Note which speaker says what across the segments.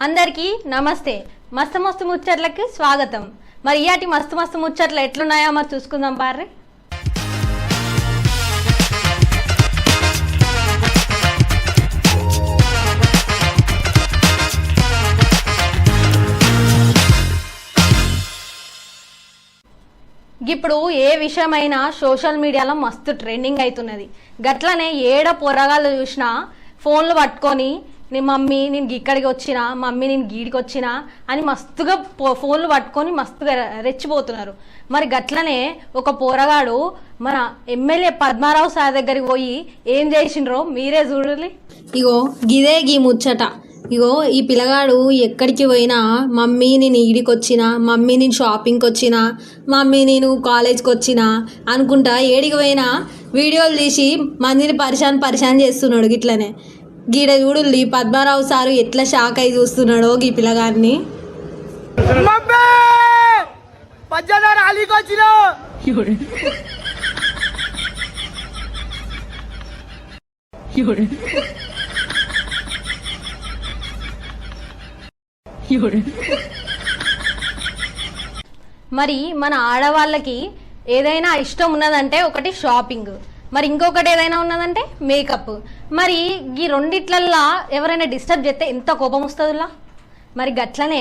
Speaker 1: అందరికీ నమస్తే. మస్తు మస్తు ముచ్చట్లకి స్వాగతం. మరి ఇయాటి మస్తు మస్తు ముచ్చట్లు ఎట్లున్నాయో మరి చూసుకుందాం పార్రి. ఇప్పుడు ఏ విషయమైనా సోషల్ మీడియాలో మస్తు ట్రెండింగ్ అవుతున్నది. గట్లనే ఏడ పొరగాళ్ళు చూసినా ఫోన్లు పట్టుకొని నీ మమ్మీ నేను ఇక్కడికి వచ్చినా, మమ్మీ నేను గీడికి వచ్చినా అని మస్తుగా ఫోన్లు పట్టుకొని మస్తుగా రెచ్చిపోతున్నారు. మరి గట్లనే ఒక పోరగాడు మన ఎమ్మెల్యే పద్మారావు సార్ దగ్గరికి పోయి ఏం చేసిండ్రో మీరే చూడాలి.
Speaker 2: ఇగో గిదే గీ ముచ్చట. ఇగో ఈ పిల్లగాడు ఎక్కడికి పోయినా మమ్మీ నేను ఈడికి వచ్చినా, మమ్మీ నేను షాపింగ్కి వచ్చినా, మమ్మీ నేను కాలేజ్కి వచ్చినా అనుకుంటా ఏడికి పోయినా వీడియోలు తీసి మందిని పరిశాన్ చేస్తున్నాడు. గిట్లనే గీడ చూడుల్లి పద్మారావు సారు ఎట్లా షాక్ అయి చూస్తున్నాడో గీ పిల్లగాడిని.
Speaker 1: మరి మన ఆడవాళ్ళకి ఏదైనా ఇష్టం ఉన్నదంటే ఒకటి షాపింగ్, మరి ఇంకొకటి ఏదైనా ఉన్నదంటే మేకప్. మరి ఈ రెండిట్లల్లా ఎవరైనా డిస్టర్బ్ చేస్తే ఎంత కోపం వస్తుందిలా. మరి గట్లనే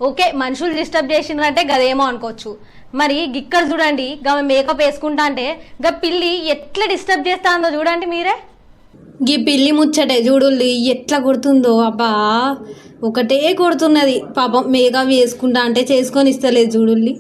Speaker 1: ఓకే మనుషులు డిస్టర్బ్ చేసిండ్రంటే గదేమో అనుకోవచ్చు. మరి ఇక్కడ చూడండి గమ మేకప్ వేసుకుంటా అంటే గా పిల్లి ఎట్లా డిస్టర్బ్ చేస్తుందో చూడండి మీరే.
Speaker 2: గీ పిల్లి ముచ్చటే చూడుల్లి ఎట్లా కొడుతుందో. అబ్బా ఒకటే కొడుతున్నది పాపం. మేకప్ వేసుకుంటా అంటే చేసుకొని ఇస్తలేదు చూడుల్లి.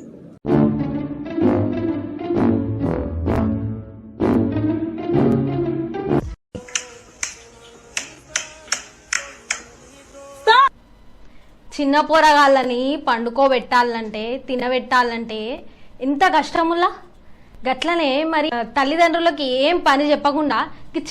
Speaker 1: చిన్న పోరగాళ్ళని పండుకోబెట్టాలంటే తినబెట్టాలంటే ఎంత కష్టములా. గట్లనే మరి తల్లిదండ్రులకి ఏం పని చెప్పకుండా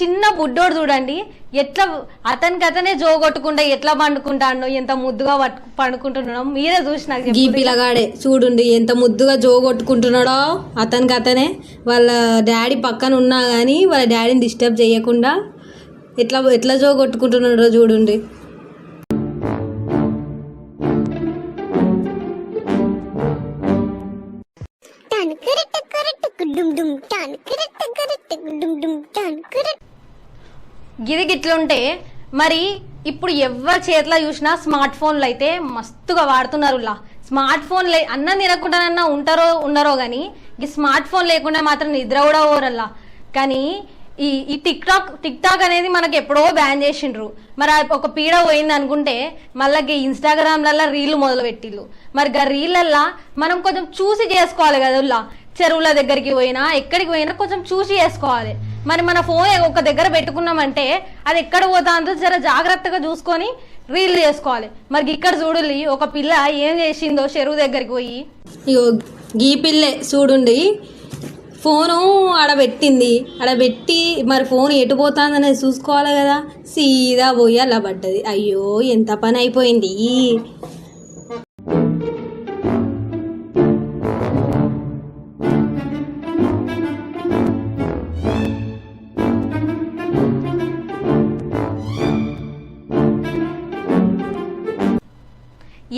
Speaker 1: చిన్న బుడ్డోడు చూడండి ఎట్లా అతనికి అతనే జోగొట్టుకుంటా ఎట్లా పండుకుంటాడో, ఎంత ముద్దుగా పండుకుంటున్నాడో మీరే చూసి నాకు
Speaker 2: ఈ పిల్లగాడే చూడండి ఎంత ముద్దుగా జోగొట్టుకుంటున్నాడో. అతనికి అతనే వాళ్ళ డాడీ పక్కన ఉన్నా కానీ వాళ్ళ డాడీని డిస్టర్బ్ చేయకుండా ఎట్లా జోగొట్టుకుంటున్నాడో చూడండి.
Speaker 1: గిది గిట్లుంటే మరి ఇప్పుడు ఎవరి చేతిలో చూసినా స్మార్ట్ ఫోన్లు అయితే మస్తుగా వాడుతున్నారు. స్మార్ట్ ఫోన్ అన్నం తినకుండానన్నా ఉంటారో ఉండరో కానీ ఈ స్మార్ట్ ఫోన్ లేకుండా మాత్రం నిద్ర కూడా పోరల్లా. కానీ ఈ టిక్ టాక్ అనేది మనకి ఎప్పుడో బ్యాన్ చేసిండ్రు. మరి ఒక పీడ పోయింది అనుకుంటే మళ్ళీ ఇన్స్టాగ్రామ్లల్లో రీళ్లు మొదలు పెట్టిళ్ళు. మరి ఆ రీళ్ళల్లా మనం కొంచెం చూసి చేసుకోవాలి కదా. చెరువుల దగ్గరికి పోయినా ఎక్కడికి పోయినా కొంచెం చూసి చేసుకోవాలి. మరి మన ఫోన్ ఒక దగ్గర పెట్టుకున్నామంటే అది ఎక్కడ పోతుందో జర జాగ్రత్తగా చూసుకొని రీల్ చేసుకోవాలి. మరి ఇక్కడ చూడాలి ఒక పిల్ల ఏం చేసిందో చెరువు దగ్గరికి పోయి.
Speaker 2: ఇగో గీ పిల్లే చూడండి ఫోను ఆడబెట్టింది. ఆడబెట్టి మరి ఫోన్ ఎటు పోతుందనేది చూసుకోవాలి కదా. సీదా పోయి అలా పడ్డది. అయ్యో ఎంత పని అయిపోయింది.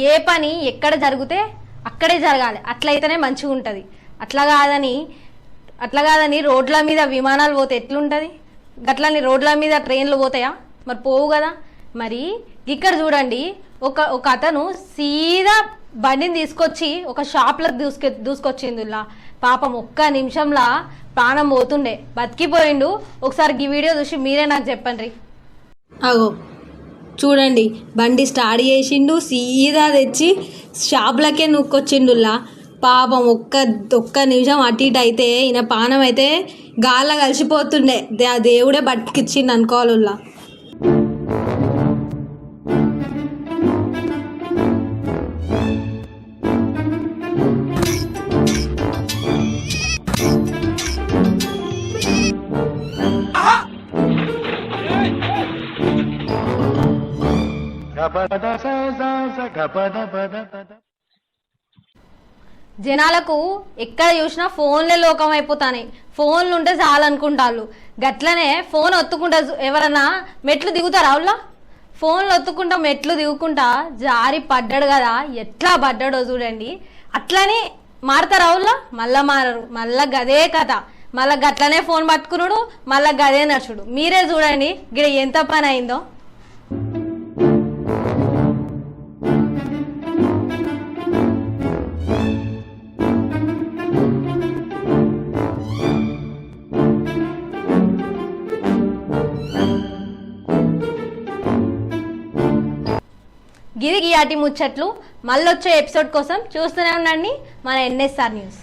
Speaker 1: ఏ పని ఎక్కడ జరిగితే అక్కడే జరగాలి, అట్లయితేనే మంచిగా ఉంటుంది. అట్లా కాదని రోడ్ల మీద విమానాలు పోతే ఎట్లుంటుంది, గట్లని రోడ్ల మీద ట్రైన్లు పోతాయా? మరి పోవు కదా. మరి ఇక్కడ చూడండి ఒక అతను సీదా బండిని తీసుకొచ్చి ఒక షాప్లకు దూసుకొచ్చిందిలా. పాపం ఒక్క నిమిషంలా ప్రాణం పోతుండే, బతికిపోయిండు. ఒకసారి ఈ వీడియో చూసి మీరే నాకు చెప్పండి.
Speaker 2: అగో చూడండి బండి స్టార్ట్ చేసిండు, సీదా తెచ్చి షాప్లకే నూక్కొచ్చిండులా. పాపం ఒక్క నిమిషం అటు ఇటు అయితే ఈయన పానం అయితే గాల్లో కలిసిపోతుండే. దేవుడే బతికిచ్చిండు అనుకోవాలుల్లా.
Speaker 1: జనాలకు ఎక్కడ చూసినా ఫోన్లే లోకం అయిపోతాయి. ఫోన్లు ఉంటే చాలు అనుకుంటారు. గట్లనే ఫోన్ ఒత్తుకుంటా ఎవరన్నా మెట్లు దిగుతారా? ఫోన్లు ఒత్తుకుంటా మెట్లు దిగుకుంటా జారి పడ్డాడు కదా, ఎట్లా పడ్డాడో చూడండి. అట్లనే మారతారు అవులా, మళ్ళా మారరు, మళ్ళా గదే కథ, మళ్ళా గట్లనే ఫోన్ పట్టుకున్నాడు, మళ్ళా గదే నడుచుడు. మీరే చూడండి గిడ ఎంత పని అయిందో. గిరి గియాటి ముచ్చట్లు మళ్ళొచ్చే ఎపిసోడ్ కోసం చూస్తూనే ఉండండి మన NSR న్యూస్.